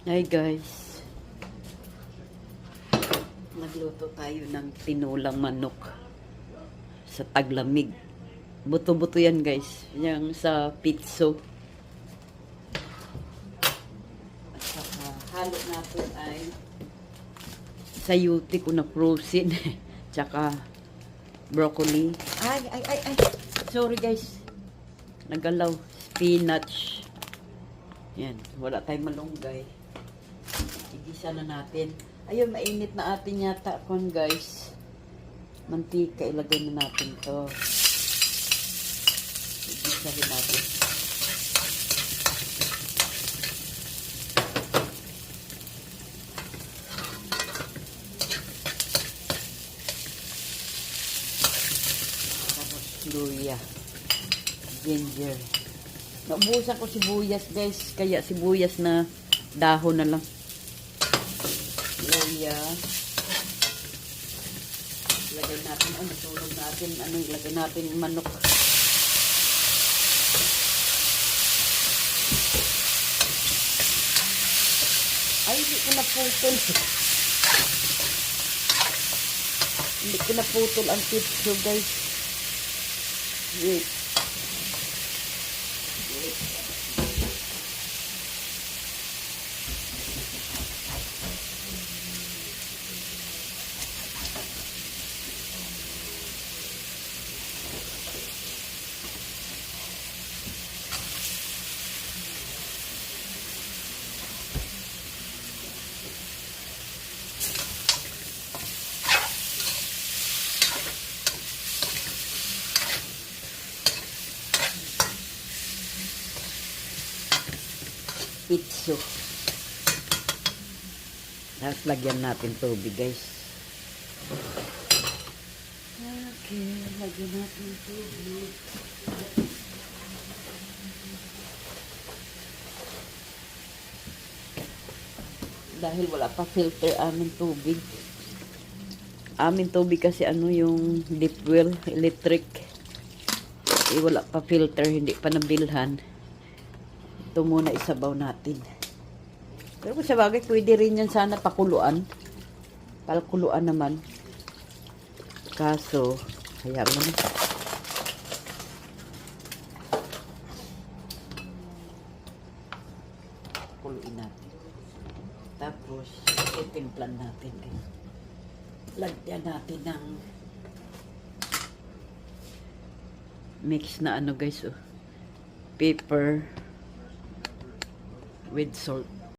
Hi guys, nagluto tayo ng tinulang manok sa taglamig. Buto-buto yan guys, yung sa pizzo. At saka halo natin ay sayuti ko na frozen, tsaka broccoli. Ay, sorry guys, nagalaw, spinach. Yan, wala tayong malunggay. Igisa na natin. Ayun, mainit na atin yata kon guys. Mantika, ilagay na natin to. Igisa rin natin. Tapos luya, ginger. Naubusan ko sibuyas guys, kaya sibuyas na dahon na lang. Luya. Ilagay natin, natulog natin, ilagay natin manok. Ay, hindi ko naputol. Hindi ko naputol ang pizza guys. Wait. Pizzo. Tapos lagyan natin tubig guys. Okay, lagyan natin tubig. Dahil wala pa filter aming tubig. Aming tubig kasi yung deep well, electric. Wala pa filter, hindi pa nabilhan. Ito muna isabaw natin. Pero kung sa bagay, pwede rin yan sana pakuluan. Palkuluan naman. Kaso, hayaan mo na. Kuluin natin. Tapos, itimplan natin. Lagyan natin ng mix na guys, pepper with salt.